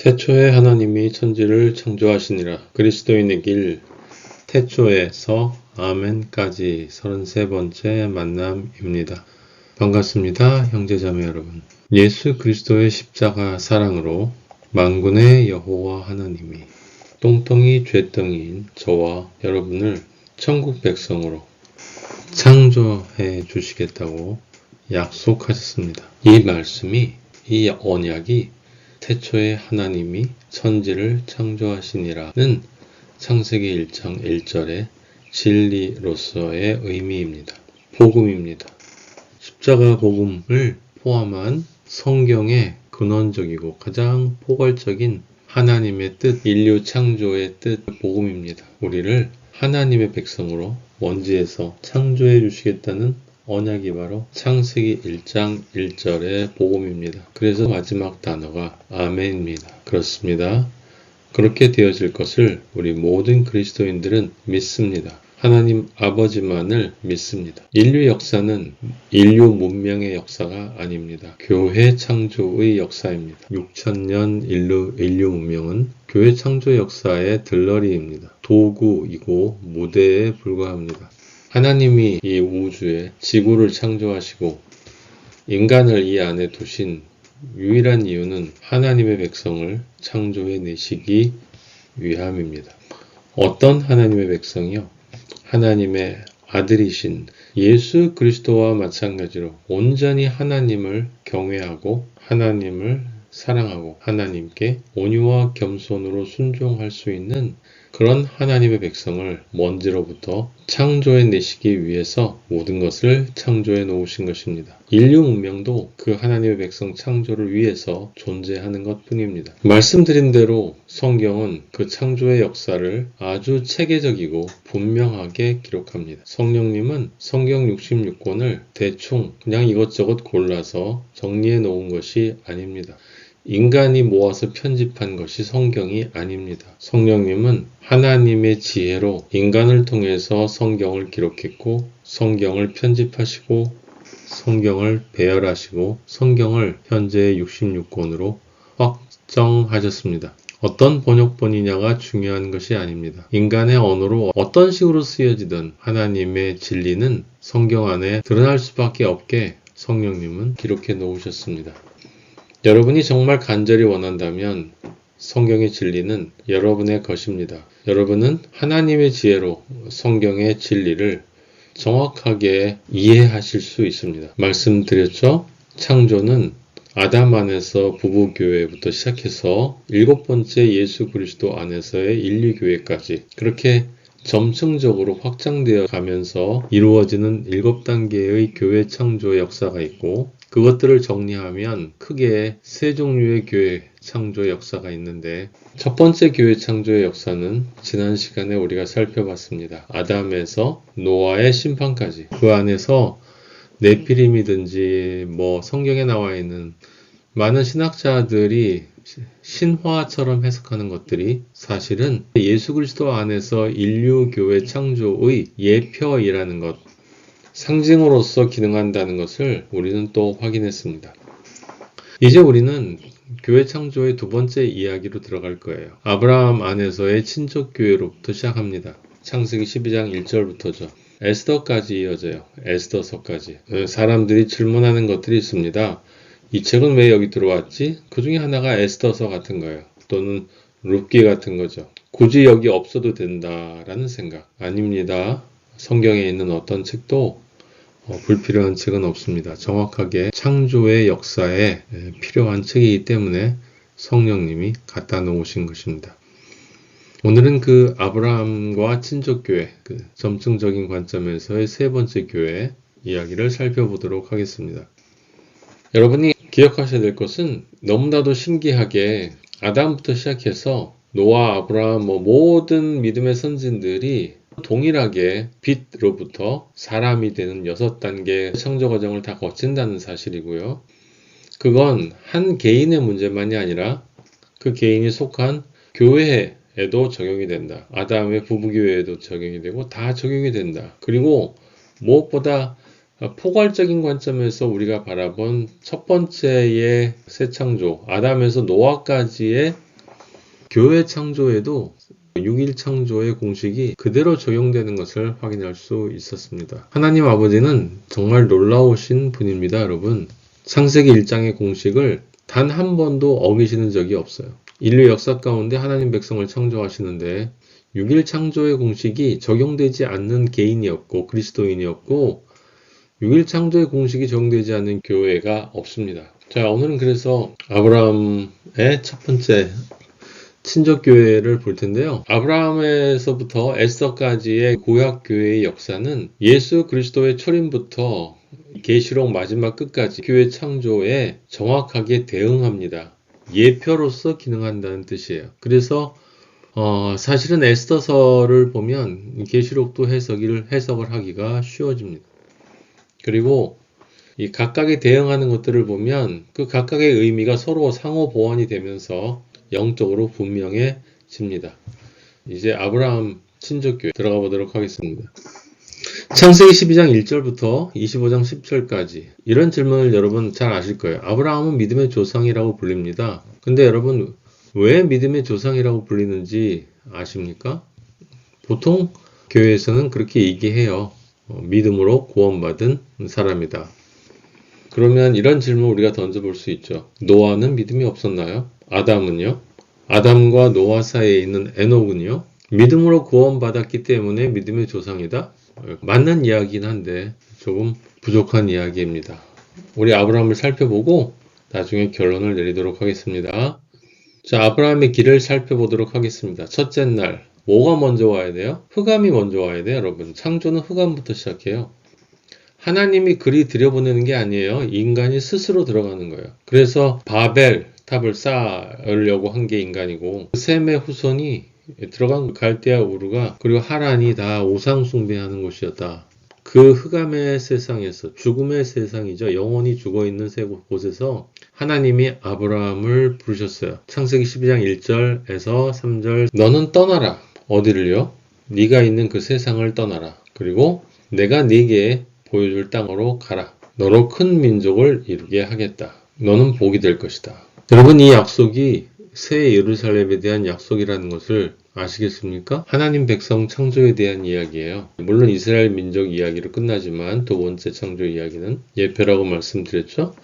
태초에 하나님이 천지를 창조하시니라. 그리스도인의 길 태초에서 아멘까지 33번째 만남입니다. 반갑습니다. 형제자매 여러분. 예수 그리스도의 십자가 사랑으로 만군의 여호와 하나님이 똥덩이 죄덩이인 저와 여러분을 천국 백성으로 창조해 주시겠다고 약속하셨습니다. 이 말씀이, 이 언약이 태초에 하나님이 천지를 창조하시니라는 창세기 1장 1절의 진리로서의 의미입니다. 복음입니다. 십자가 복음을 포함한 성경의 근원적이고 가장 포괄적인 하나님의 뜻, 인류 창조의 뜻, 복음입니다. 우리를 하나님의 백성으로 먼지에서 창조해 주시겠다는 언약이 바로 창세기 1장 1절의 복음입니다. 그래서 마지막 단어가 아멘입니다. 그렇습니다. 그렇게 되어질 것을 우리 모든 그리스도인들은 믿습니다. 하나님 아버지만을 믿습니다. 인류 역사는 인류 문명의 역사가 아닙니다. 교회 창조의 역사입니다. 6000년 인류 문명은 교회 창조 역사의 들러리입니다. 도구이고 무대에 불과합니다. 하나님이 이 우주에 지구를 창조하시고 인간을 이 안에 두신 유일한 이유는 하나님의 백성을 창조해 내시기 위함입니다. 어떤 하나님의 백성이요? 하나님의 아들이신 예수 그리스도와 마찬가지로 온전히 하나님을 경외하고 하나님을 사랑하고 하나님께 온유와 겸손으로 순종할 수 있는 그런 하나님의 백성을 먼지로부터 창조해 내시기 위해서 모든 것을 창조해 놓으신 것입니다. 인류 문명도 그 하나님의 백성 창조를 위해서 존재하는 것 뿐입니다. 말씀드린 대로 성경은 그 창조의 역사를 아주 체계적이고 분명하게 기록합니다. 성령님은 성경 66권을 대충 그냥 이것저것 골라서 정리해 놓은 것이 아닙니다. 인간이 모아서 편집한 것이 성경이 아닙니다. 성령님은 하나님의 지혜로 인간을 통해서 성경을 기록했고 성경을 편집하시고 성경을 배열하시고 성경을 현재 66권으로 확정하셨습니다. 어떤 번역본이냐가 중요한 것이 아닙니다. 인간의 언어로 어떤 식으로 쓰여지든 하나님의 진리는 성경 안에 드러날 수밖에 없게 성령님은 기록해 놓으셨습니다. 여러분이 정말 간절히 원한다면 성경의 진리는 여러분의 것입니다. 여러분은 하나님의 지혜로 성경의 진리를 정확하게 이해하실 수 있습니다. 말씀드렸죠? 창조는 아담 안에서 부부교회부터 시작해서 7번째 예수 그리스도 안에서의 인류교회까지 그렇게 점층적으로 확장되어 가면서 이루어지는 7단계의 교회 창조 역사가 있고 그것들을 정리하면 크게 세 종류의 교회 창조 역사가 있는데 첫 번째 교회 창조의 역사는 지난 시간에 우리가 살펴봤습니다. 아담에서 노아의 심판까지 그 안에서 네피림이든지 성경에 나와 있는 많은 신학자들이 신화처럼 해석하는 것들이 사실은 예수 그리스도 안에서 인류 교회 창조의 예표이라는 것, 상징으로서 기능한다는 것을 우리는 또 확인했습니다. 이제 우리는 교회 창조의 두 번째 이야기로 들어갈 거예요. 아브라함 안에서의 친족교회로부터 시작합니다. 창세기 12장 1절부터죠. 에스더까지 이어져요. 에스더서까지. 사람들이 질문하는 것들이 있습니다. 이 책은 왜 여기 들어왔지? 그 중에 하나가 에스더서 같은 거예요. 또는 룻기 같은 거죠. 굳이 여기 없어도 된다라는 생각. 아닙니다. 성경에 있는 어떤 책도 불필요한 책은 없습니다. 정확하게 창조의 역사에 필요한 책이기 때문에 성령님이 갖다 놓으신 것입니다. 오늘은 그 아브라함과 친족교회, 그 점층적인 관점에서의 세 번째 교회 이야기를 살펴보도록 하겠습니다. 여러분이 기억하셔야 될 것은 너무나도 신기하게 아담부터 시작해서 노아, 아브라함, 모든 믿음의 선진들이 동일하게 빛으로부터 사람이 되는 6단계 창조 과정을 다 거친다는 사실이고요. 그건 한 개인의 문제만이 아니라 그 개인이 속한 교회에도 적용이 된다. 아담의 부부교회에도 적용이 되고 다 적용이 된다. 그리고 무엇보다 포괄적인 관점에서 우리가 바라본 첫 번째의 새 창조, 아담에서 노아까지의 교회 창조에도 6일 창조의 공식이 그대로 적용되는 것을 확인할 수 있었습니다. 하나님 아버지는 정말 놀라우신 분입니다, 여러분. 창세기 1장의 공식을 단 한 번도 어기시는 적이 없어요. 인류 역사 가운데 하나님 백성을 창조하시는데 6일 창조의 공식이 적용되지 않는 개인이었고 그리스도인이었고 6일 창조의 공식이 적용되지 않는 교회가 없습니다. 자, 오늘은 그래서 아브라함의 첫 번째 친족교회를 볼 텐데요. 아브라함에서부터 에스더까지의 구약교회의 역사는 예수 그리스도의 초림부터 계시록 마지막 끝까지 교회 창조에 정확하게 대응합니다. 예표로서 기능한다는 뜻이에요. 그래서 사실은 에스더서를 보면 계시록도 해석을 하기가 쉬워집니다. 그리고 이 각각의 대응하는 것들을 보면 그 각각의 의미가 서로 상호 보완이 되면서 영적으로 분명해집니다. 이제 아브라함 친족교회 들어가 보도록 하겠습니다. 창세기 12장 1절부터 25장 10절까지 이런 질문을 여러분 잘 아실 거예요. 아브라함은 믿음의 조상이라고 불립니다. 근데 여러분 왜 믿음의 조상이라고 불리는지 아십니까? 보통 교회에서는 그렇게 얘기해요. 믿음으로 구원받은 사람이다. 그러면 이런 질문 우리가 던져볼 수 있죠. 노아는 믿음이 없었나요? 아담은요? 아담과 노아 사이에 있는 에녹은요? 믿음으로 구원받았기 때문에 믿음의 조상이다? 맞는 이야기긴 한데 조금 부족한 이야기입니다. 우리 아브라함을 살펴보고 나중에 결론을 내리도록 하겠습니다. 자, 아브라함의 길을 살펴보도록 하겠습니다. 첫째 날, 뭐가 먼저 와야 돼요? 흑암이 먼저 와야 돼요, 여러분. 창조는 흑암부터 시작해요. 하나님이 그리 들여보내는 게 아니에요. 인간이 스스로 들어가는 거예요. 그래서 바벨 탑을 쌓으려고 한 게 인간이고 셈의 후손이 들어간 갈대아 우르가 그리고 하란이 다 우상 숭배하는 곳이었다. 그 흑암의 세상에서 죽음의 세상이죠. 영원히 죽어있는 곳에서 하나님이 아브라함을 부르셨어요. 창세기 12장 1절에서 3절 너는 떠나라. 어디를요? 네가 있는 그 세상을 떠나라. 그리고 내가 네게 보여줄 땅으로 가라. 너로 큰 민족을 이루게 하겠다. 너는 복이 될 것이다. 여러분 이 약속이 새 예루살렘에 대한 약속이라는 것을 아시겠습니까? 하나님 백성 창조에 대한 이야기예요. 물론 이스라엘 민족 이야기로 끝나지만 두 번째 창조 이야기는 예표라고 말씀드렸죠.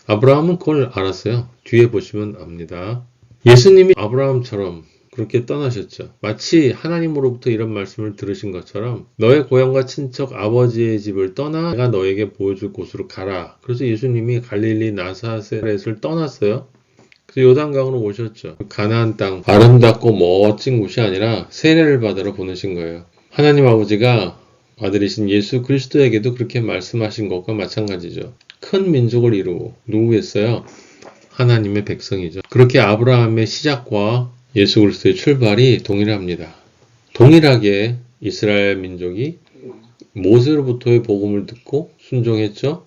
아브라함은 그걸 알았어요. 뒤에 보시면 압니다. 예수님이 아브라함처럼 그렇게 떠나셨죠. 마치 하나님으로부터 이런 말씀을 들으신 것처럼 너의 고향과 친척 아버지의 집을 떠나 내가 너에게 보여줄 곳으로 가라. 그래서 예수님이 갈릴리 나사렛을 떠났어요. 그래서 요단강으로 오셨죠. 가나안 땅 아름답고 멋진 곳이 아니라 세례를 받으러 보내신 거예요. 하나님 아버지가 아들이신 예수 그리스도에게도 그렇게 말씀하신 것과 마찬가지죠. 큰 민족을 이루고 누구겠어요? 하나님의 백성이죠. 그렇게 아브라함의 시작과 예수 그리스도의 출발이 동일합니다. 동일하게 이스라엘 민족이 모세로부터의 복음을 듣고 순종했죠.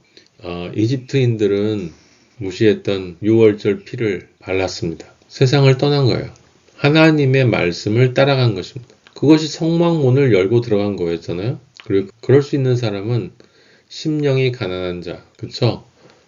이집트인들은 무시했던 6월절 피를 발랐습니다. 세상을 떠난 거예요. 하나님의 말씀을 따라간 것입니다. 그것이 성막문을 열고 들어간 거였잖아요. 그리고 그럴 수 있는 사람은 심령이 가난한 자, 그쵸?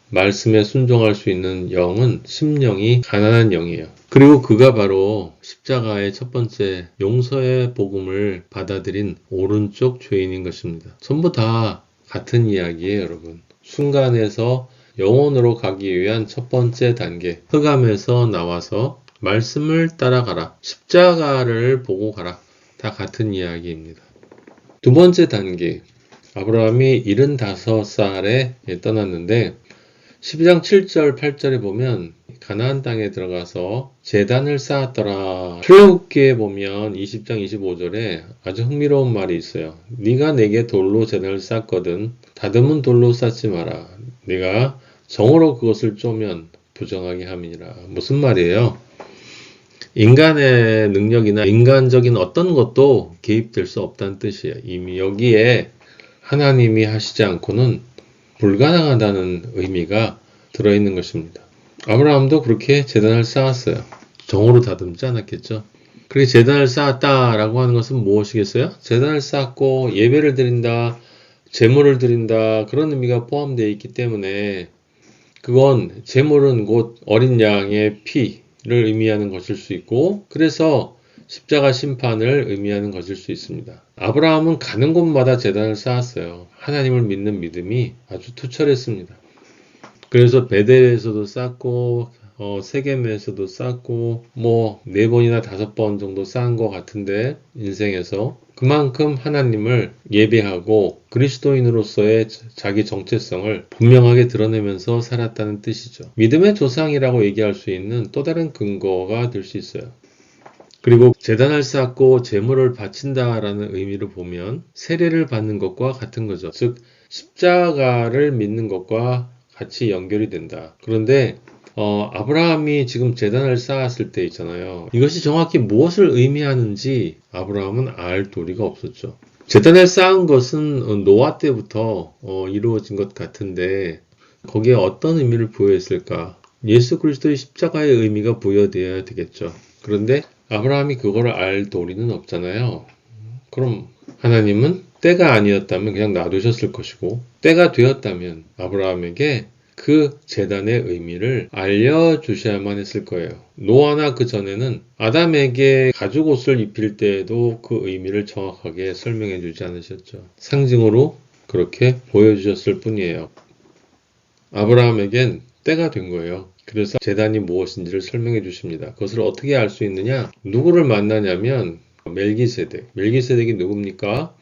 말씀에 순종할 수 있는 영은 심령이 가난한 영이에요. 그리고 그가 바로 십자가의 첫 번째 용서의 복음을 받아들인 오른쪽 죄인인 것입니다. 전부 다 같은 이야기예요, 여러분. 순간에서 영혼으로 가기 위한 첫 번째 단계, 흑암에서 나와서 말씀을 따라가라, 십자가를 보고 가라, 다 같은 이야기입니다. 두 번째 단계, 아브라함이 75살에 떠났는데 12장 7절 8절에 보면 가나안 땅에 들어가서 제단을 쌓았더라. 출애굽기에 보면 20장 25절에 아주 흥미로운 말이 있어요. 네가 내게 돌로 제단을 쌓거든 다듬은 돌로 쌓지 마라. 네가 정으로 그것을 쪼면 부정하게 함이니라. 무슨 말이에요? 인간의 능력이나 인간적인 어떤 것도 개입될 수 없다는 뜻이에요. 이미 여기에 하나님이 하시지 않고는 불가능하다는 의미가 들어있는 것입니다. 아브라함도 그렇게 제단을 쌓았어요. 정으로 다듬지 않았겠죠. 그렇게 제단을 쌓았다라고 하는 것은 무엇이겠어요? 제단을 쌓고 예배를 드린다, 제물을 드린다 그런 의미가 포함되어 있기 때문에 그건 제물은 곧 어린 양의 피, 의미하는 것일 수 있고, 그래서 십자가 심판을 의미하는 것일 수 있습니다. 아브라함은 가는 곳마다 제단을 쌓았어요. 하나님을 믿는 믿음이 아주 투철했습니다. 그래서 베델에서도 쌓고 세겜에서도 쌓고 4번이나 5번 정도 쌓은 것 같은데, 인생에서 그만큼 하나님을 예배하고 그리스도인으로서의 자기 정체성을 분명하게 드러내면서 살았다는 뜻이죠. 믿음의 조상이라고 얘기할 수 있는 또 다른 근거가 될 수 있어요. 그리고 제단을 쌓고 제물을 바친다라는 의미를 보면 세례를 받는 것과 같은 거죠. 즉 십자가를 믿는 것과 같이 연결이 된다. 그런데 아브라함이 지금 제단을 쌓았을 때 있잖아요. 이것이 정확히 무엇을 의미하는지 아브라함은 알 도리가 없었죠. 제단을 쌓은 것은 노아 때부터 이루어진 것 같은데, 거기에 어떤 의미를 부여했을까? 예수 그리스도의 십자가의 의미가 부여되어야 되겠죠. 그런데 아브라함이 그걸 알 도리는 없잖아요. 그럼 하나님은 때가 아니었다면 그냥 놔두셨을 것이고, 때가 되었다면 아브라함에게 그 제단의 의미를 알려주셔야만 했을 거예요. 노아나 그 전에는 아담에게 가죽 옷을 입힐 때에도 그 의미를 정확하게 설명해 주지 않으셨죠. 상징으로 그렇게 보여주셨을 뿐이에요. 아브라함에겐 때가 된 거예요. 그래서 제단이 무엇인지를 설명해 주십니다. 그것을 어떻게 알 수 있느냐? 누구를 만나냐면 멜기세덱. 멜기세덱이 누굽니까?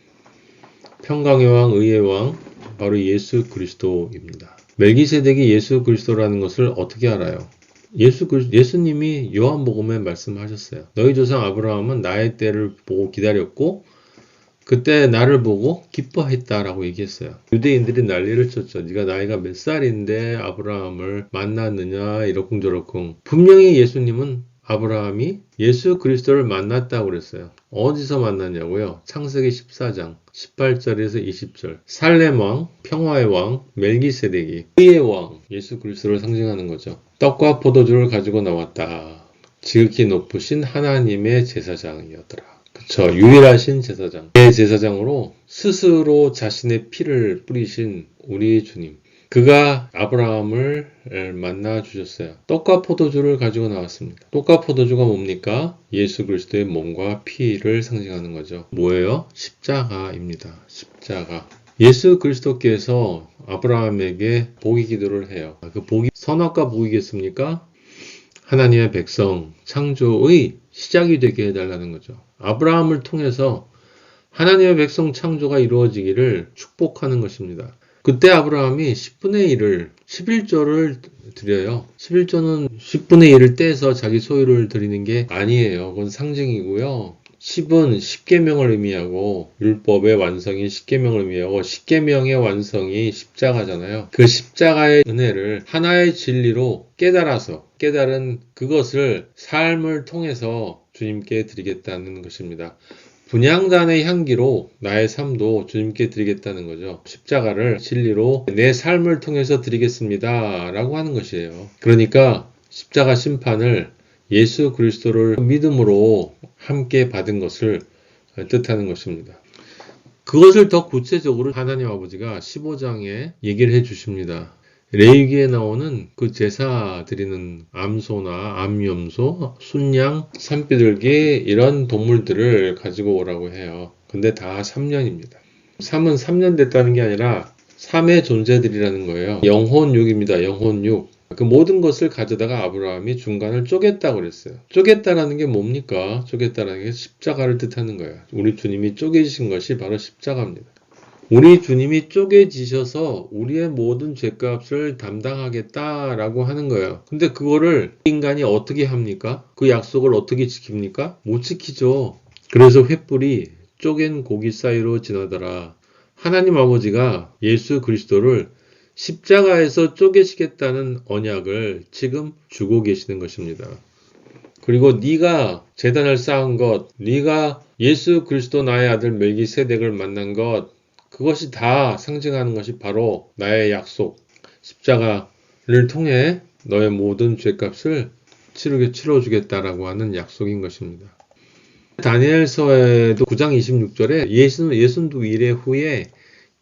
평강의 왕, 의의 왕, 바로 예수 그리스도입니다. 멜기세덱이 예수 그리스도라는 것을 어떻게 알아요? 예수님이 요한복음에 말씀하셨어요. 너희 조상 아브라함은 나의 때를 보고 기다렸고 그때 나를 보고 기뻐했다라고 얘기했어요. 유대인들이 난리를 쳤죠. 네가 나이가 몇 살인데 아브라함을 만났느냐, 이러쿵저러쿵. 분명히 예수님은 아브라함이 예수 그리스도를 만났다고 그랬어요. 어디서 만났냐고요? 창세기 14장 18절에서 20절. 살렘 왕, 평화의 왕, 멜기세덱이 의의 왕, 예수 그리스도를 상징하는 거죠. 떡과 포도주를 가지고 나왔다. 지극히 높으신 하나님의 제사장이었더라. 그쵸. 유일하신 제사장. 제사장으로 스스로 자신의 피를 뿌리신 우리 주님. 그가 아브라함을 만나 주셨어요. 떡과 포도주를 가지고 나왔습니다. 떡과 포도주가 뭡니까? 예수 그리스도의 몸과 피를 상징하는 거죠. 뭐예요? 십자가입니다. 십자가. 예수 그리스도께서 아브라함에게 복의 기도를 해요. 그 복이 선악과 복이겠습니까? 하나님의 백성 창조의 시작이 되게 해달라는 거죠. 아브라함을 통해서 하나님의 백성 창조가 이루어지기를 축복하는 것입니다. 그때 아브라함이 10분의 1을 11조를 드려요. 11조는 10분의 1을 떼서 자기 소유를 드리는 게 아니에요. 그건 상징이고요. 10은 10계명을 의미하고 율법의 완성인 10계명을 의미하고 10계명의 완성이 십자가잖아요. 그 십자가의 은혜를 하나의 진리로 깨달은 그것을 삶을 통해서 주님께 드리겠다는 것입니다. 분향단의 향기로 나의 삶도 주님께 드리겠다는 거죠. 십자가를 진리로 내 삶을 통해서 드리겠습니다 라고 하는 것이에요. 그러니까 십자가 심판을 예수 그리스도를 믿음으로 함께 받은 것을 뜻하는 것입니다. 그것을 더 구체적으로 하나님 아버지가 15장에 얘기를 해 주십니다. 레위기에 나오는 그 제사 드리는 암소나 암염소, 순양, 산비둘기 이런 동물들을 가지고 오라고 해요. 근데 다 3년입니다. 3은 3년 됐다는 게 아니라 3의 존재들이라는 거예요. 영혼육입니다. 영혼육. 그 모든 것을 가져다가 아브라함이 중간을 쪼갰다고 그랬어요. 쪼갰다라는 게 뭡니까? 쪼갰다라는 게 십자가를 뜻하는 거예요. 우리 주님이 쪼개지신 것이 바로 십자가입니다. 우리 주님이 쪼개지셔서 우리의 모든 죄값을 담당하겠다라고 하는 거예요. 근데 그거를 인간이 어떻게 합니까? 그 약속을 어떻게 지킵니까? 못 지키죠. 그래서 횃불이 쪼갠 고기 사이로 지나더라. 하나님 아버지가 예수 그리스도를 십자가에서 쪼개시겠다는 언약을 지금 주고 계시는 것입니다. 그리고 네가 제단을 쌓은 것, 네가 예수 그리스도 나의 아들 멜기세덱을 만난 것, 그것이 다 상징하는 것이 바로 나의 약속, 십자가를 통해 너의 모든 죄값을 치러주겠다라고 하는 약속인 것입니다. 다니엘서에도 9장 26절에 62일 후에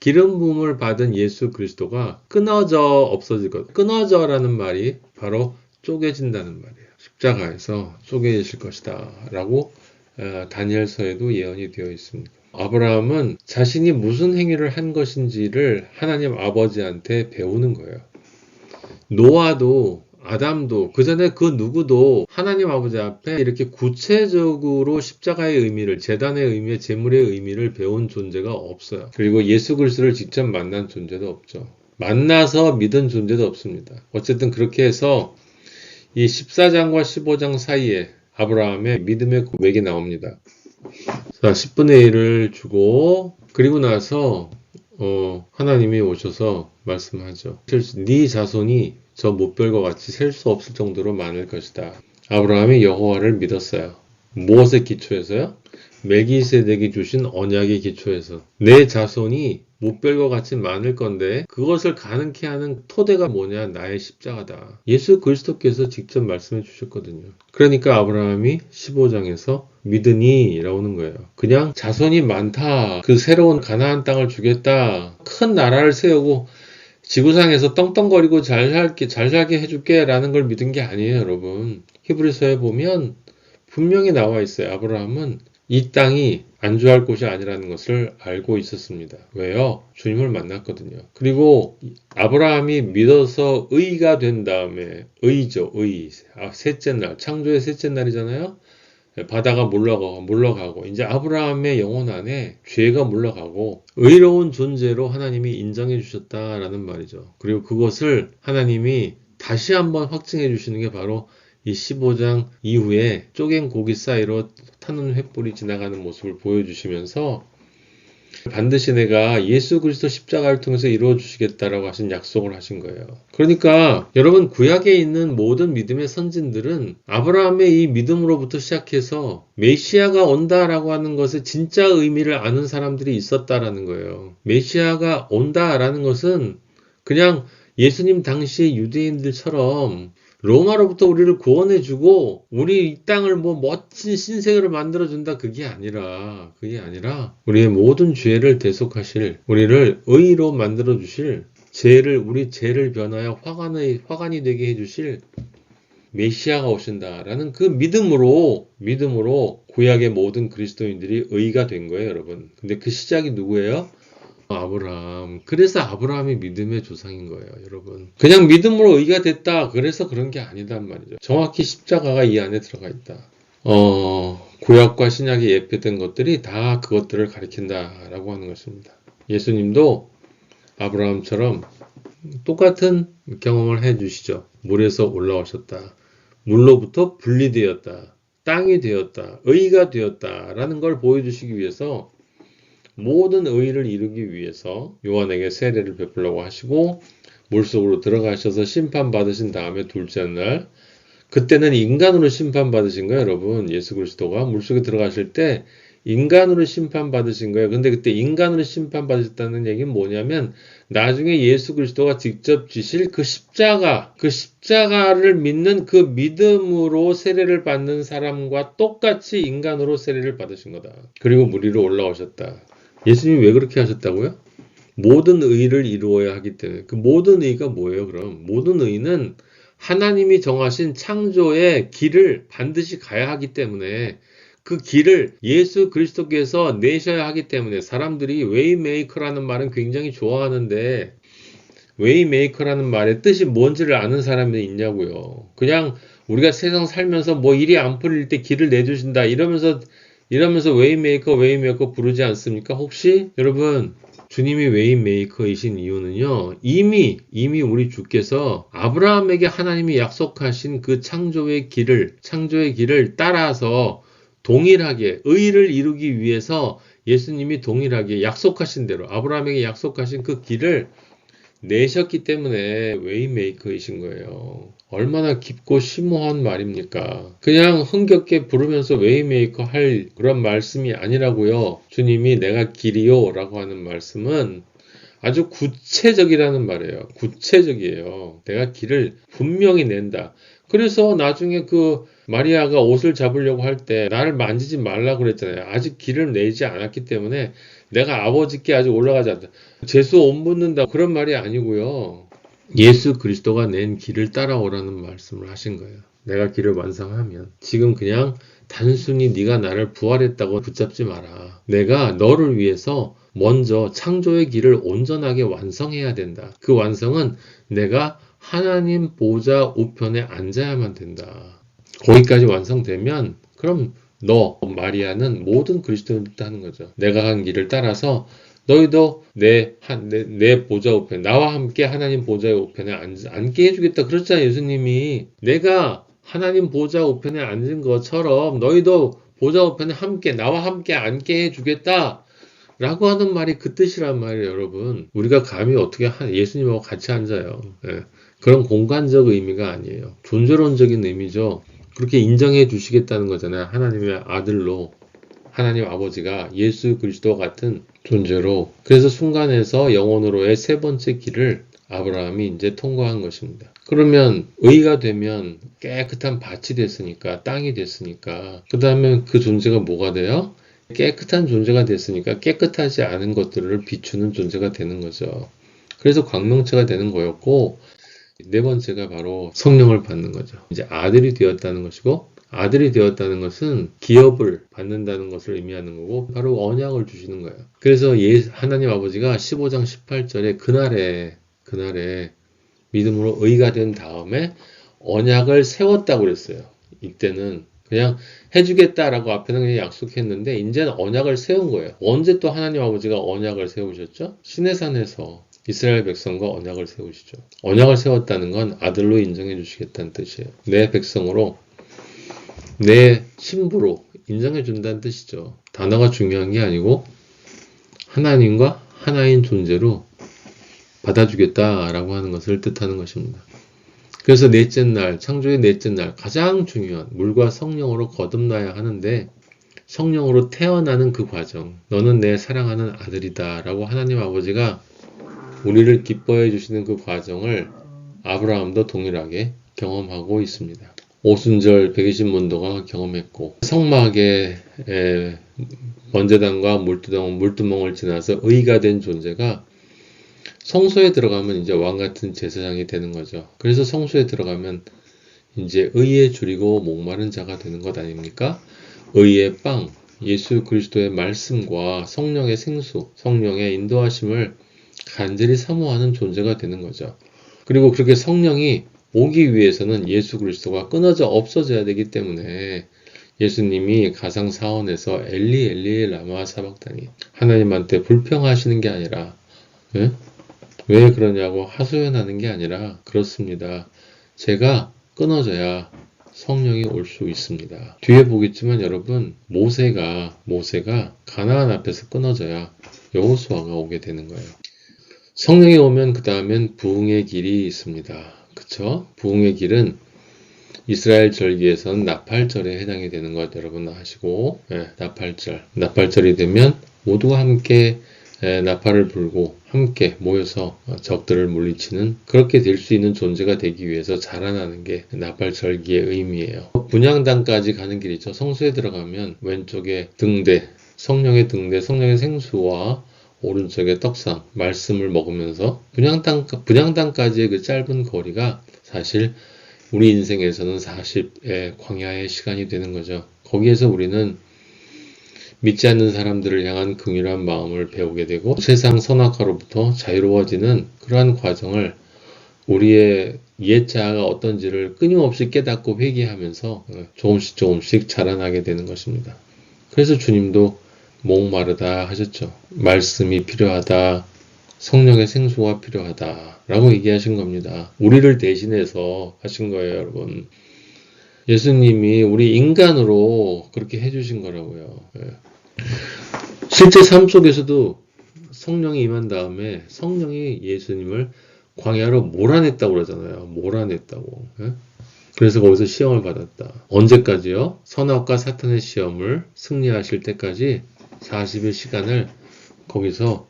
기름 부음을 받은 예수 그리스도가 끊어져 없어질 것. 끊어져라는 말이 바로 쪼개진다는 말이에요. 십자가에서 쪼개지실 것이다 라고 다니엘서에도 예언이 되어 있습니다. 아브라함은 자신이 무슨 행위를 한 것인지를 하나님 아버지한테 배우는 거예요. 노아도 아담도 그 전에 그 누구도 하나님 아버지 앞에 이렇게 구체적으로 십자가의 의미를, 제단의 의미, 제물의 의미를 배운 존재가 없어요. 그리고 예수 그리스도를 직접 만난 존재도 없죠. 만나서 믿은 존재도 없습니다. 어쨌든 그렇게 해서 이 14장과 15장 사이에 아브라함의 믿음의 고백이 나옵니다. 자, 10분의 1을 주고 그리고 나서 하나님이 오셔서 말씀하죠. 네 자손이 저 못별과 같이 셀 수 없을 정도로 많을 것이다. 아브라함이 여호와를 믿었어요. 무엇의 기초에서요? 멜기세덱이 주신 언약의 기초에서 내 자손이 못별과 같이 많을 건데 그것을 가능케 하는 토대가 뭐냐? 나의 십자가다. 예수 그리스도께서 직접 말씀해 주셨거든요. 그러니까 아브라함이 15장에서 믿으니 라오는 거예요. 그냥 자손이 많다. 그 새로운 가나안 땅을 주겠다. 큰 나라를 세우고 지구상에서 떵떵거리고 잘 살게 해줄게 라는 걸 믿은 게 아니에요, 여러분. 히브리서에 보면 분명히 나와 있어요. 아브라함은 이 땅이 안주할 곳이 아니라는 것을 알고 있었습니다. 왜요? 주님을 만났거든요. 그리고 아브라함이 믿어서 의가 된 다음에 의죠, 의. 셋째 날, 창조의 셋째 날이잖아요. 바다가 물러가고 이제 아브라함의 영혼 안에 죄가 물러가고 의로운 존재로 하나님이 인정해 주셨다라는 말이죠. 그리고 그것을 하나님이 다시 한번 확증해 주시는 게 바로 이 15장 이후에 쪼갠 고기 사이로 타는 횃불이 지나가는 모습을 보여주시면서 반드시 내가 예수 그리스도 십자가를 통해서 이루어 주시겠다라고 하신 약속을 하신 거예요. 그러니까 여러분 구약에 있는 모든 믿음의 선진들은 아브라함의 이 믿음으로부터 시작해서 메시아가 온다라고 하는 것의 진짜 의미를 아는 사람들이 있었다라는 거예요. 메시아가 온다라는 것은 그냥 예수님 당시의 유대인들처럼 로마로부터 우리를 구원해주고 우리 이 땅을 멋진 신세계로 만들어준다 그게 아니라 우리의 모든 죄를 대속하실 우리를 의로 만들어주실 우리 죄를 변하여 화관이 되게 해주실 메시아가 오신다라는 그 믿음으로 구약의 모든 그리스도인들이 의가 된 거예요, 여러분. 근데 그 시작이 누구예요? 아브라함. 그래서 아브라함이 믿음의 조상인 거예요, 여러분. 그냥 믿음으로 의가 됐다. 그래서 그런 게 아니단 말이죠. 정확히 십자가가 이 안에 들어가 있다. 구약과 신약에 예표된 것들이 다 그것들을 가리킨다라고 하는 것입니다. 예수님도 아브라함처럼 똑같은 경험을 해 주시죠. 물에서 올라오셨다. 물로부터 분리되었다. 땅이 되었다. 의가 되었다라는 걸 보여주시기 위해서 모든 의를 이루기 위해서 요한에게 세례를 베풀려고 하시고 물속으로 들어가셔서 심판받으신 다음에 둘째 날 그때는 인간으로 심판받으신 거예요, 여러분. 예수 그리스도가 물속에 들어가실 때 인간으로 심판받으신 거예요. 근데 그때 인간으로 심판받으셨다는 얘기는 뭐냐면 나중에 예수 그리스도가 직접 지실 그 십자가를 믿는 그 믿음으로 세례를 받는 사람과 똑같이 인간으로 세례를 받으신 거다. 그리고 물 위로 올라오셨다. 예수님이 왜 그렇게 하셨다고요? 모든 의를 이루어야 하기 때문에. 그 모든 의가 뭐예요, 그럼? 모든 의는 하나님이 정하신 창조의 길을 반드시 가야 하기 때문에 그 길을 예수 그리스도께서 내셔야 하기 때문에 사람들이 웨이메이커라는 말은 굉장히 좋아하는데 웨이메이커라는 말의 뜻이 뭔지를 아는 사람이 있냐고요. 그냥 우리가 세상 살면서 일이 안 풀릴 때 길을 내주신다 이러면서 웨이메이커 부르지 않습니까? 혹시 여러분 주님이 웨이메이커이신 이유는요. 이미 우리 주께서 아브라함에게 하나님이 약속하신 그 창조의 길을 따라서 동일하게 의를 이루기 위해서 예수님이 동일하게 약속하신 대로 아브라함에게 약속하신 그 길을 내셨기 때문에 웨이메이커이신 거예요. 얼마나 깊고 심오한 말입니까? 그냥 흥겹게 부르면서 웨이메이커 할 그런 말씀이 아니라고요. 주님이 내가 길이요 라고 하는 말씀은 아주 구체적이라는 말이에요. 구체적이에요. 내가 길을 분명히 낸다. 그래서 나중에 그 마리아가 옷을 잡으려고 할 때 나를 만지지 말라고 그랬잖아요. 아직 길을 내지 않았기 때문에 내가 아버지께 아직 올라가지 않다. 재수 못 묻는다. 그런 말이 아니고요. 예수 그리스도가 낸 길을 따라오라는 말씀을 하신 거예요. 내가 길을 완성하면. 지금 그냥 단순히 네가 나를 부활했다고 붙잡지 마라. 내가 너를 위해서 먼저 창조의 길을 온전하게 완성해야 된다. 그 완성은 내가 하나님 보좌 우편에 앉아야만 된다. 거기까지 완성되면 그럼 너 마리아는 모든 그리스도인들도 하는 거죠. 내가 간 길을 따라서 너희도 내 보좌 우편, 나와 함께 하나님 보좌의 우편에 앉게 해주겠다. 그렇잖아요, 예수님이. 내가 하나님 보좌 우편에 앉은 것처럼 너희도 보좌 우편에 함께, 나와 함께 앉게 해주겠다. 라고 하는 말이 그 뜻이란 말이에요, 여러분. 우리가 감히 어떻게 예수님하고 같이 앉아요. 예. 그런 공간적 의미가 아니에요. 존재론적인 의미죠. 그렇게 인정해 주시겠다는 거잖아요. 하나님의 아들로. 하나님 아버지가 예수 그리스도와 같은 존재로. 그래서 순간에서 영원으로의 세 번째 길을 아브라함이 이제 통과한 것입니다. 그러면 의가 되면 깨끗한 밭이 됐으니까, 땅이 됐으니까, 그 다음에 그 존재가 뭐가 돼요? 깨끗한 존재가 됐으니까 깨끗하지 않은 것들을 비추는 존재가 되는 거죠. 그래서 광명체가 되는 거였고, 네 번째가 바로 성령을 받는 거죠. 이제 아들이 되었다는 것이고, 아들이 되었다는 것은 기업을 받는다는 것을 의미하는 거고, 바로 언약을 주시는 거예요. 그래서 하나님 아버지가 15장 18절에 그날에 믿음으로 의가 된 다음에 언약을 세웠다고 그랬어요. 이때는 그냥 해주겠다라고 앞에는 그냥 약속했는데 이제는 언약을 세운 거예요. 언제 또 하나님 아버지가 언약을 세우셨죠? 시내산에서 이스라엘 백성과 언약을 세우시죠. 언약을 세웠다는 건 아들로 인정해 주시겠다는 뜻이에요. 내 백성으로, 내 신부로 인정해 준다는 뜻이죠. 단어가 중요한 게 아니고 하나님과 하나인 존재로 받아주겠다라고 하는 것을 뜻하는 것입니다. 그래서 넷째 날, 창조의 넷째 날, 가장 중요한 물과 성령으로 거듭나야 하는데 성령으로 태어나는 그 과정, 너는 내 사랑하는 아들이다 라고 하나님 아버지가 우리를 기뻐해 주시는 그 과정을 아브라함도 동일하게 경험하고 있습니다. 오순절 120문도가 경험했고, 성막의 번제단과 물두멍을 지나서 의가 된 존재가 성소에 들어가면 이제 왕같은 제사장이 되는 거죠. 그래서 성소에 들어가면 이제 의에 줄이고 목마른 자가 되는 것 아닙니까? 의의 빵, 예수 그리스도의 말씀과 성령의 생수, 성령의 인도하심을 간절히 사모하는 존재가 되는 거죠. 그리고 그렇게 성령이 오기 위해서는 예수 그리스도가 끊어져 없어져야 되기 때문에 예수님이 가상 사원에서 엘리 엘리 라마 사박다니, 하나님한테 불평하시는 게 아니라, 왜 그러냐고 하소연하는 게 아니라, 그렇습니다. 제가 끊어져야 성령이 올 수 있습니다. 뒤에 보겠지만 여러분, 모세가 가나안 앞에서 끊어져야 여호수아가 오게 되는 거예요. 성령이 오면 그 다음엔 부흥의 길이 있습니다. 그쵸? 부흥의 길은 이스라엘 절기에서는 나팔절에 해당이 되는 것 여러분 아시고, 나팔절이 되면 모두가 함께 나팔을 불고 함께 모여서 적들을 물리치는, 그렇게 될 수 있는 존재가 되기 위해서 자라나는 게 나팔절기의 의미예요. 분향단까지 가는 길이죠. 성소에 들어가면 왼쪽에 등대, 성령의 등대, 성령의 생수와 오른쪽에 떡상, 말씀을 먹으면서 분향단까지의 그 짧은 거리가 사실 우리 인생에서는 40의 광야의 시간이 되는 거죠. 거기에서 우리는 믿지 않는 사람들을 향한 긍휼한 마음을 배우게 되고 세상 선악과로부터 자유로워지는 그러한 과정을, 우리의 옛 자아가 어떤지를 끊임없이 깨닫고 회개하면서 조금씩 자라나게 되는 것입니다. 그래서 주님도 목마르다 하셨죠. 말씀이 필요하다, 성령의 생수가 필요하다 라고 얘기하신 겁니다. 우리를 대신해서 하신 거예요, 여러분. 예수님이 우리 인간으로 그렇게 해주신 거라고요. 실제 삶 속에서도 성령이 임한 다음에 성령이 예수님을 광야로 몰아냈다고 그러잖아요. 몰아냈다고. 그래서 거기서 시험을 받았다. 언제까지요? 선악과 사탄의 시험을 승리하실 때까지 40일 시간을 거기서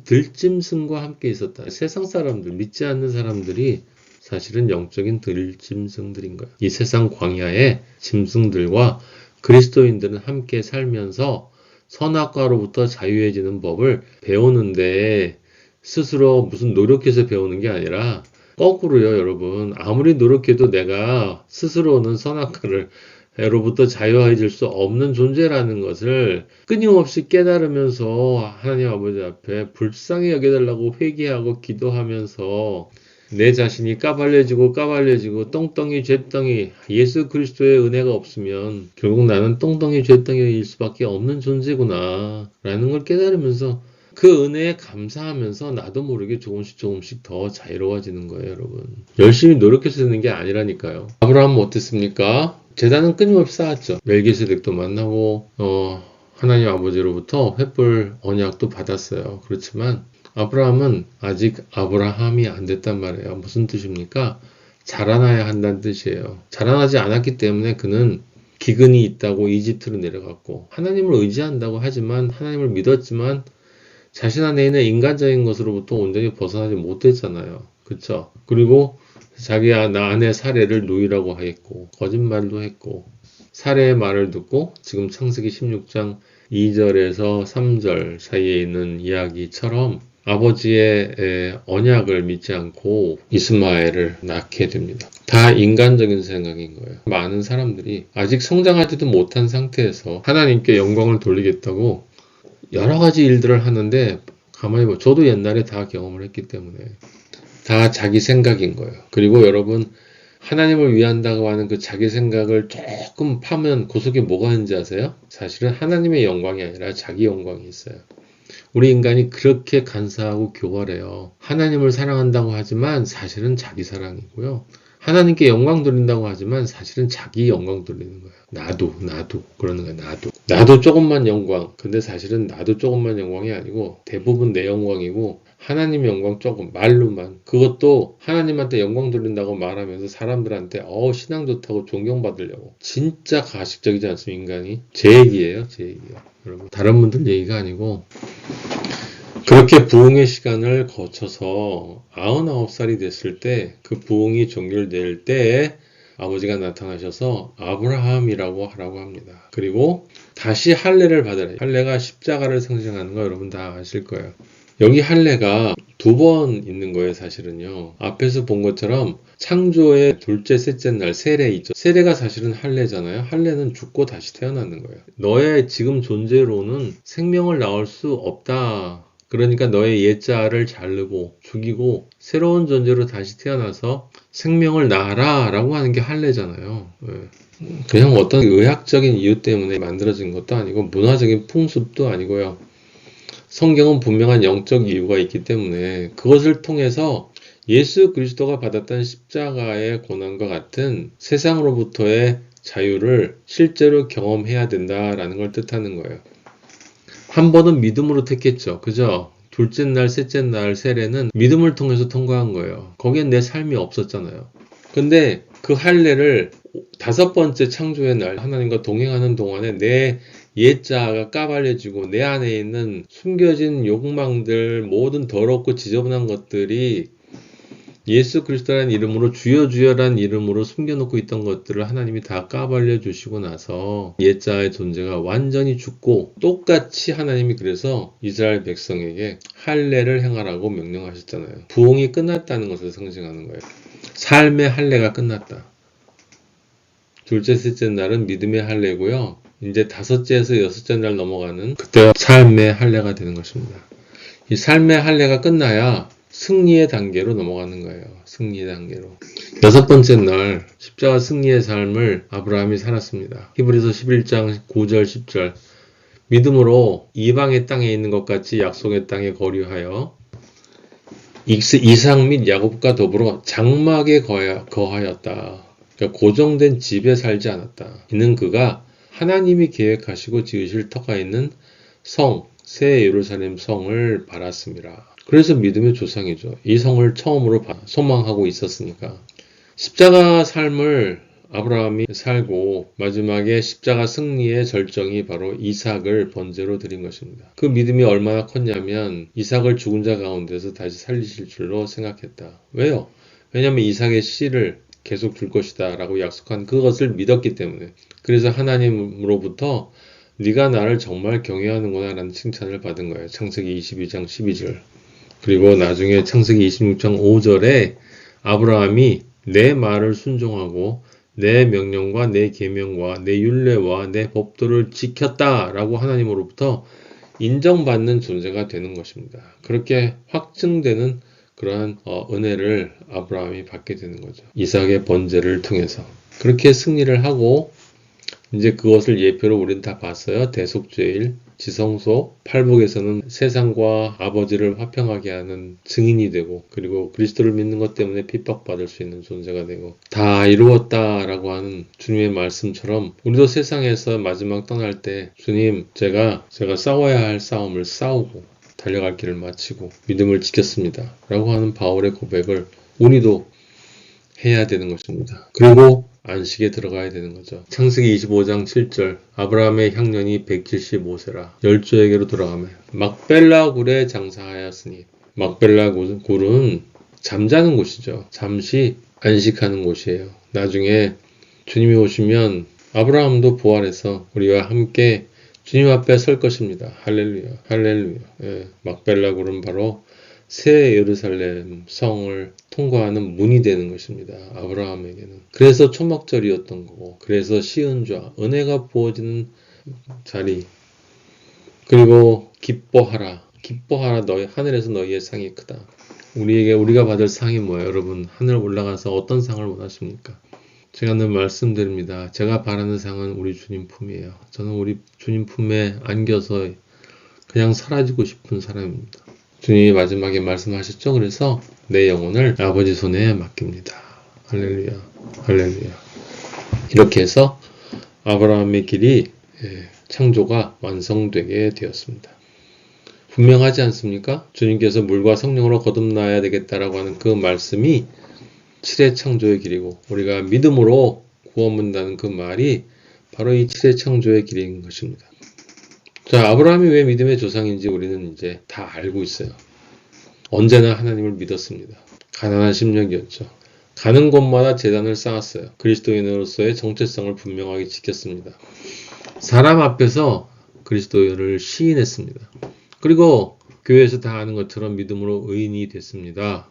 들짐승과 함께 있었다. 세상 사람들, 믿지 않는 사람들이 사실은 영적인 들짐승들인 거예요. 이 세상 광야의 짐승들과 그리스도인들은 함께 살면서 선악과로부터 자유해지는 법을 배우는데 스스로 무슨 노력해서 배우는 게 아니라 거꾸로요, 여러분. 아무리 노력해도 내가 스스로는 선악과를 로부터 자유해질 수 없는 존재라는 것을 끊임없이 깨달으면서 하나님 아버지 앞에 불쌍히 여겨달라고 회개하고 기도하면서 내 자신이 까발려지고 똥덩이 죄덩이 예수 그리스도의 은혜가 없으면 결국 나는 똥덩이 죄덩이일 수밖에 없는 존재구나 라는 걸 깨달으면서 그 은혜에 감사하면서 나도 모르게 조금씩 더 자유로워지는 거예요, 여러분. 열심히 노력해서 되는 게 아니라니까요. 아브라함은 어땠습니까? 제단은 끊임없이 쌓았죠. 멜기세덱도 만나고 하나님 아버지로부터 횃불 언약도 받았어요. 그렇지만 아브라함은 아직 아브라함이 안 됐단 말이에요. 무슨 뜻입니까? 자라나야 한다는 뜻이에요. 자라나지 않았기 때문에 그는 기근이 있다고 이집트로 내려갔고 하나님을 의지한다고 하지만 하나님을 믿었지만 자신 안에 있는 인간적인 것으로부터 온전히 벗어나지 못했잖아요. 그쵸? 그리고 자기 아내 사례를 누이라고 했고 거짓말도 했고 사례의 말을 듣고 지금 창세기 16장 2절에서 3절 사이에 있는 이야기처럼 아버지의 언약을 믿지 않고 이스마엘을 낳게 됩니다. 다 인간적인 생각인 거예요. 많은 사람들이 아직 성장하지도 못한 상태에서 하나님께 영광을 돌리겠다고 여러 가지 일들을 하는데 가만히 보면 저도 옛날에 다 경험을 했기 때문에 다 자기 생각인 거예요. 그리고 여러분 하나님을 위한다고 하는 그 자기 생각을 조금 파면 그 속에 뭐가 있는지 아세요? 사실은 하나님의 영광이 아니라 자기 영광이 있어요. 우리 인간이 그렇게 간사하고 교활해요. 하나님을 사랑한다고 하지만 사실은 자기 사랑이고요. 하나님께 영광 돌린다고 하지만 사실은 자기 영광 돌리는 거예요. 나도 그러는 거예요. 나도 조금만 영광. 근데 사실은 나도 조금만 영광이 아니고 대부분 내 영광이고 하나님 영광 조금 말로만. 그것도 하나님한테 영광 돌린다고 말하면서 사람들한테 신앙 좋다고 존경받으려고. 진짜 가식적이지 않습니까? 인간이? 제 얘기예요. 여러분 다른 분들 얘기가 아니고 그렇게 부흥의 시간을 거쳐서 99살이 됐을 때 그 부흥이 종결될 때에 아버지가 나타나셔서 아브라함이라고 하라고 합니다. 그리고 다시 할례를 받으라. 할례가 십자가를 상징하는 거 여러분 다 아실 거예요. 여기 할례가 두 번 있는 거예요, 사실은요. 앞에서 본 것처럼 창조의 둘째, 셋째 날 세례 있죠. 세례가 사실은 할례잖아요. 할례는 죽고 다시 태어나는 거예요. 너의 지금 존재로는 생명을 낳을 수 없다. 그러니까 너의 옛자를 자르고 죽이고 새로운 존재로 다시 태어나서 생명을 낳아라 라고 하는 게 할례잖아요. 그냥 어떤 의학적인 이유 때문에 만들어진 것도 아니고 문화적인 풍습도 아니고요. 성경은 분명한 영적 이유가 있기 때문에 그것을 통해서 예수 그리스도가 받았던 십자가의 고난과 같은 세상으로부터의 자유를 실제로 경험해야 된다라는 걸 뜻하는 거예요. 한 번은 믿음으로 택했죠. 그죠? 둘째 날, 셋째 날 세례는 믿음을 통해서 통과한 거예요. 거기엔 내 삶이 없었잖아요. 근데 그 할례를 다섯 번째 창조의 날 하나님과 동행하는 동안에 내 옛자가 까발려지고 내 안에 있는 숨겨진 욕망들 모든 더럽고 지저분한 것들이 예수 그리스도라는 이름으로 주여라는 이름으로 숨겨놓고 있던 것들을 하나님이 다 까발려 주시고 나서 옛자의 존재가 완전히 죽고 똑같이 하나님이 그래서 이스라엘 백성에게 할례를 행하라고 명령하셨잖아요. 부흥이 끝났다는 것을 상징하는 거예요. 삶의 할례가 끝났다. 둘째, 셋째 날은 믿음의 할례고요. 이제 다섯째에서 여섯째 날 넘어가는 그때가 삶의 할례가 되는 것입니다. 이 삶의 할례가 끝나야 승리의 단계로 넘어가는 거예요. 승리의 단계로. 여섯 번째 날 십자가 승리의 삶을 아브라함이 살았습니다. 히브리서 11장 9절 10절 믿음으로 이방의 땅에 있는 것 같이 약속의 땅에 거류하여 이삭 및 야곱과 더불어 장막에 거하였다. 그러니까 고정된 집에 살지 않았다. 이는 그가 하나님이 계획하시고 지으실 터가 있는 성, 새 예루살렘 성을 바랐습니다. 그래서 믿음의 조상이죠. 이 성을 처음으로 소망하고 있었으니까. 십자가 삶을 아브라함이 살고 마지막에 십자가 승리의 절정이 바로 이삭을 번제로 드린 것입니다. 그 믿음이 얼마나 컸냐면 이삭을 죽은 자 가운데서 다시 살리실 줄로 생각했다. 왜요? 왜냐하면 이삭의 씨를 계속 줄 것이다 라고 약속한 그것을 믿었기 때문에. 그래서 하나님으로부터 네가 나를 정말 경외하는구나 라는 칭찬을 받은 거예요. 창세기 22장 12절. 그리고 나중에 창세기 26장 5절에 아브라함이 내 말을 순종하고 내 명령과 내 계명과 내 율례와 내 법도를 지켰다라고 하나님으로부터 인정받는 존재가 되는 것입니다. 그렇게 확증되는 그러한 은혜를 아브라함이 받게 되는 거죠. 이삭의 번제를 통해서. 그렇게 승리를 하고 이제 그것을 예표로 우리는 다 봤어요. 대속죄일, 지성소, 팔복에서는 세상과 아버지를 화평하게 하는 증인이 되고, 그리고 그리스도를 믿는 것 때문에 핍박받을 수 있는 존재가 되고, 다 이루었다라고 하는 주님의 말씀처럼 우리도 세상에서 마지막 떠날 때 주님, 제가 싸워야 할 싸움을 싸우고 달려갈 길을 마치고 믿음을 지켰습니다 라고 하는 바울의 고백을 우리도 해야 되는 것입니다. 그리고 안식에 들어가야 되는 거죠. 창세기 25장 7절 아브라함의 향년이 175세라 열조에게로 돌아가며 막벨라 굴에 장사하였으니 막벨라 굴은 잠자는 곳이죠. 잠시 안식하는 곳이에요. 나중에 주님이 오시면 아브라함도 부활해서 우리와 함께 주님 앞에 설 것입니다. 할렐루야, 할렐루야. 예, 막벨라 굴은 바로 새 예루살렘 성을 통과하는 문이 되는 것입니다. 아브라함에게는. 그래서 초막절이었던 거고, 그래서 시은좌, 은혜가 부어지는 자리, 그리고 기뻐하라, 너희 하늘에서 너희의 상이 크다. 우리가 받을 상이 뭐예요? 여러분, 하늘 올라가서 어떤 상을 원하십니까? 제가 늘 말씀드립니다. 제가 바라는 상은 우리 주님 품이에요. 저는 우리 주님 품에 안겨서 그냥 사라지고 싶은 사람입니다. 주님이 마지막에 말씀하셨죠. 그래서 내 영혼을 아버지 손에 맡깁니다. 할렐루야, 할렐루야. 이렇게 해서 아브라함의 길이 창조가 완성되게 되었습니다. 분명하지 않습니까? 주님께서 물과 성령으로 거듭나야 되겠다라고 하는 그 말씀이 7회 창조의 길이고, 우리가 믿음으로 구원받는다는 그 말이 바로 이 7회 창조의 길인 것입니다. 자, 아브라함이 왜 믿음의 조상인지 우리는 이제 다 알고 있어요. 언제나 하나님을 믿었습니다. 가난한 심령이었죠. 가는 곳마다 제단을 쌓았어요. 그리스도인으로서의 정체성을 분명하게 지켰습니다. 사람 앞에서 그리스도를 시인했습니다. 그리고 교회에서 다 아는 것처럼 믿음으로 의인이 됐습니다.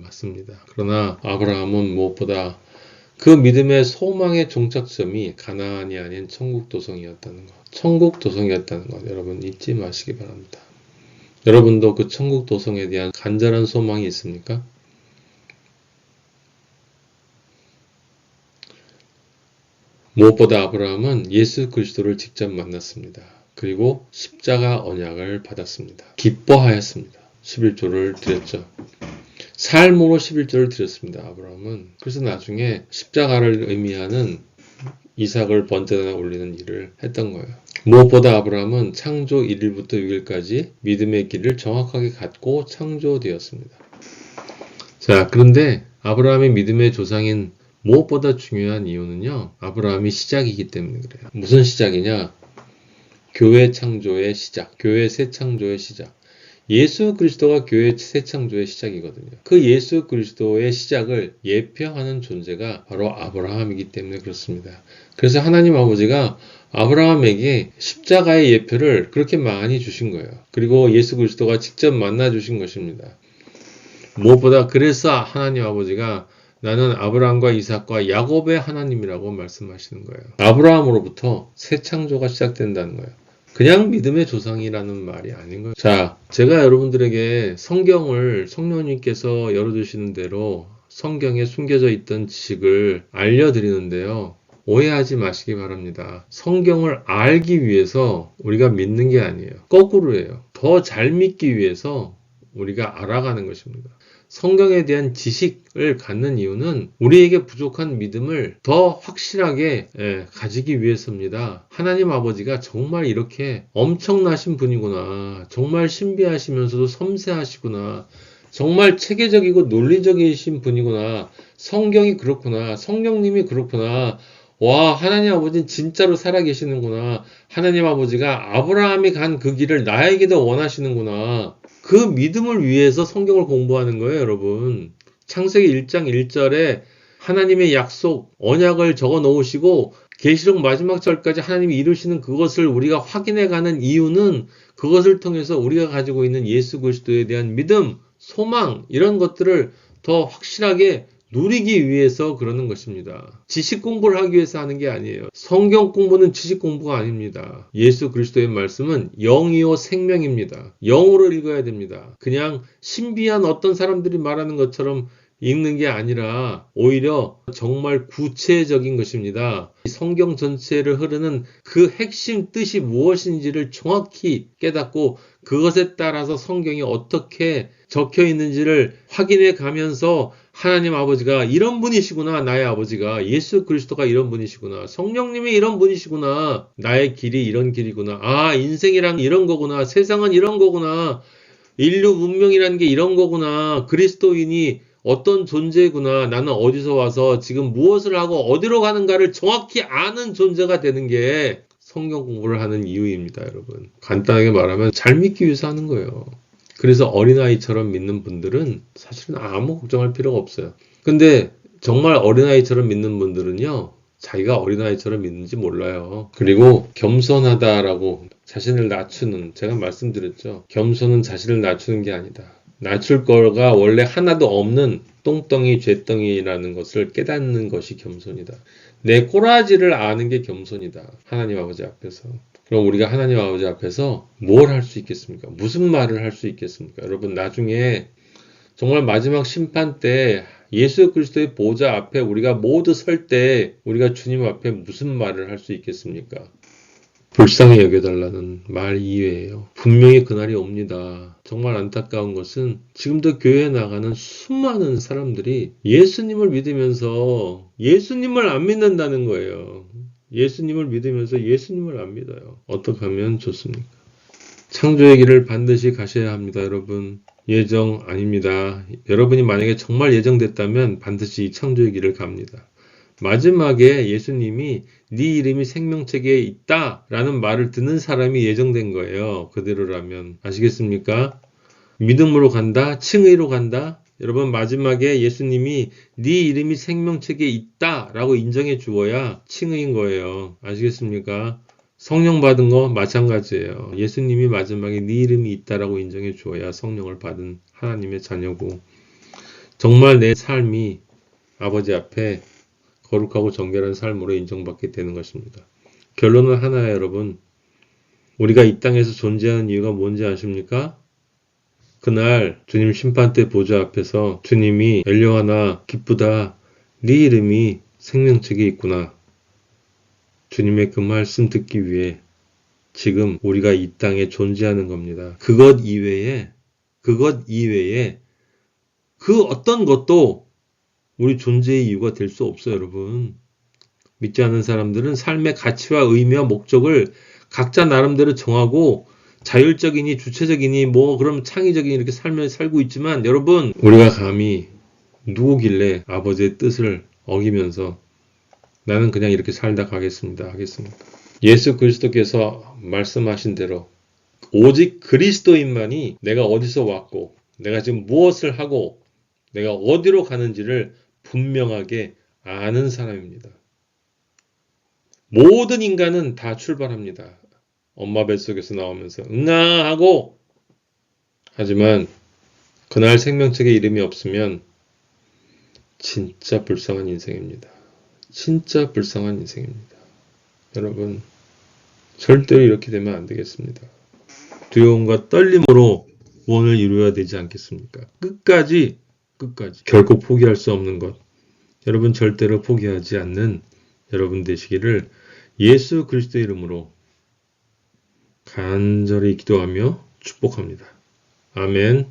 맞습니다. 그러나 아브라함은 무엇보다 그 믿음의 소망의 종착점이 가나안이 아닌 천국 도성이었다는 것. 천국 도성이었다는 것. 여러분 잊지 마시기 바랍니다. 여러분도 그 천국 도성에 대한 간절한 소망이 있습니까? 무엇보다 아브라함은 예수 그리스도를 직접 만났습니다. 그리고 십자가 언약을 받았습니다. 기뻐하였습니다. 11조를 드렸죠. 삶으로 11조를 드렸습니다. 아브라함은. 그래서 나중에 십자가를 의미하는 이삭을 번제단에 올리는 일을 했던 거예요. 무엇보다 아브라함은 창조 1일부터 6일까지 믿음의 길을 정확하게 갖고 창조되었습니다. 자, 그런데 아브라함의 믿음의 조상인 무엇보다 중요한 이유는요, 아브라함이 시작이기 때문에 그래요. 무슨 시작이냐? 교회 창조의 시작, 교회 새 창조의 시작. 예수 그리스도가 교회 새 창조의 시작이거든요. 그 예수 그리스도의 시작을 예표하는 존재가 바로 아브라함이기 때문에 그렇습니다. 그래서 하나님 아버지가 아브라함에게 십자가의 예표를 그렇게 많이 주신 거예요. 그리고 예수 그리스도가 직접 만나 주신 것입니다. 무엇보다 그래서 하나님 아버지가 나는 아브라함과 이삭과 야곱의 하나님이라고 말씀하시는 거예요. 아브라함으로부터 새 창조가 시작된다는 거예요. 그냥 믿음의 조상이라는 말이 아닌 거예요. 자, 제가 여러분들에게 성경을 성령님께서 열어주시는 대로 성경에 숨겨져 있던 지식을 알려드리는데요. 오해하지 마시기 바랍니다. 성경을 알기 위해서 우리가 믿는 게 아니에요. 거꾸로예요. 더 잘 믿기 위해서 우리가 알아가는 것입니다. 성경에 대한 지식을 갖는 이유는 우리에게 부족한 믿음을 더 확실하게 가지기 위해서입니다. 하나님 아버지가 정말 이렇게 엄청나신 분이구나. 정말 신비하시면서도 섬세하시구나. 정말 체계적이고 논리적이신 분이구나. 성경이 그렇구나. 성령님이 그렇구나. 와, 하나님 아버지는 진짜로 살아계시는구나. 하나님 아버지가 아브라함이 간 그 길을 나에게도 원하시는구나. 그 믿음을 위해서 성경을 공부하는 거예요, 여러분. 창세기 1장 1절에 하나님의 약속, 언약을 적어 놓으시고 계시록 마지막 절까지 하나님이 이루시는 그것을 우리가 확인해가는 이유는 그것을 통해서 우리가 가지고 있는 예수 그리스도에 대한 믿음, 소망 이런 것들을 더 확실하게 누리기 위해서 그러는 것입니다. 지식 공부를 하기 위해서 하는 게 아니에요. 성경 공부는 지식 공부가 아닙니다. 예수 그리스도의 말씀은 영이요 생명입니다. 영으로 읽어야 됩니다. 그냥 신비한 어떤 사람들이 말하는 것처럼 읽는 게 아니라 오히려 정말 구체적인 것입니다. 성경 전체를 흐르는 그 핵심 뜻이 무엇인지를 정확히 깨닫고 그것에 따라서 성경이 어떻게 적혀 있는지를 확인해 가면서 하나님 아버지가 이런 분이시구나. 나의 아버지가 예수 그리스도가 이런 분이시구나. 성령님이 이런 분이시구나. 나의 길이 이런 길이구나. 아, 인생이란 이런 거구나. 세상은 이런 거구나. 인류 문명이라는 게 이런 거구나. 그리스도인이 어떤 존재구나. 나는 어디서 와서 지금 무엇을 하고 어디로 가는가를 정확히 아는 존재가 되는 게 성경 공부를 하는 이유입니다, 여러분. 간단하게 말하면 잘 믿기 위해서 하는 거예요. 그래서 어린아이처럼 믿는 분들은 사실은 아무 걱정할 필요가 없어요. 근데 정말 어린아이처럼 믿는 분들은요, 자기가 어린아이처럼 믿는지 몰라요. 그리고 겸손하다라고 자신을 낮추는, 제가 말씀드렸죠. 겸손은 자신을 낮추는 게 아니다. 낮출 거가 원래 하나도 없는 똥덩이, 쥐덩이라는 것을 깨닫는 것이 겸손이다. 내 꼬라지를 아는 게 겸손이다. 하나님 아버지 앞에서. 그럼 우리가 하나님 아버지 앞에서 뭘 할 수 있겠습니까? 무슨 말을 할 수 있겠습니까? 여러분, 나중에 정말 마지막 심판 때 예수 그리스도의 보좌 앞에 우리가 모두 설 때 우리가 주님 앞에 무슨 말을 할 수 있겠습니까? 불쌍히 여겨달라는 말 이외에요. 분명히 그날이 옵니다. 정말 안타까운 것은 지금도 교회에 나가는 수많은 사람들이 예수님을 믿으면서 예수님을 안 믿는다는 거예요. 예수님을 믿으면서 예수님을 안 믿어요. 어떻게 하면 좋습니까? 창조의 길을 반드시 가셔야 합니다, 여러분. 예정 아닙니다. 여러분이 만약에 정말 예정됐다면 반드시 이 창조의 길을 갑니다. 마지막에 예수님이 네 이름이 생명책에 있다 라는 말을 듣는 사람이 예정된 거예요. 그대로라면. 아시겠습니까? 믿음으로 간다, 칭의로 간다. 여러분, 마지막에 예수님이 네 이름이 생명책에 있다 라고 인정해 주어야 칭의인 거예요. 아시겠습니까? 성령 받은 거 마찬가지예요. 예수님이 마지막에 네 이름이 있다라고 인정해 주어야 성령을 받은 하나님의 자녀고, 정말 내 삶이 아버지 앞에 거룩하고 정결한 삶으로 인정받게 되는 것입니다. 결론은 하나예요, 여러분. 우리가 이 땅에서 존재하는 이유가 뭔지 아십니까? 그날 주님 심판 때 보좌 앞에서 주님이 엘리야나 기쁘다. 네 이름이 생명책에 있구나. 주님의 그 말씀 듣기 위해 지금 우리가 이 땅에 존재하는 겁니다. 그것 이외에 그 어떤 것도 우리 존재의 이유가 될 수 없어요, 여러분. 믿지 않는 사람들은 삶의 가치와 의미와 목적을 각자 나름대로 정하고 자율적이니 주체적이니 그럼 창의적이니 이렇게 살고 있지만, 여러분, 우리가 감히 누구길래 아버지의 뜻을 어기면서 나는 그냥 이렇게 살다 가겠습니다 하겠습니까? 예수 그리스도께서 말씀하신 대로 오직 그리스도인만이 내가 어디서 왔고 내가 지금 무엇을 하고 내가 어디로 가는지를 분명하게 아는 사람입니다. 모든 인간은 다 출발합니다. 엄마 뱃속에서 나오면서 응아 하고, 하지만 그날 생명책에 이름이 없으면 진짜 불쌍한 인생입니다. 진짜 불쌍한 인생입니다. 여러분, 절대로 이렇게 되면 안 되겠습니다. 두려움과 떨림으로 구원을 이루어야 되지 않겠습니까? 끝까지 결코 포기할 수 없는 것, 여러분 절대로 포기하지 않는 여러분 되시기를 예수 그리스도의 이름으로 간절히 기도하며 축복합니다. 아멘.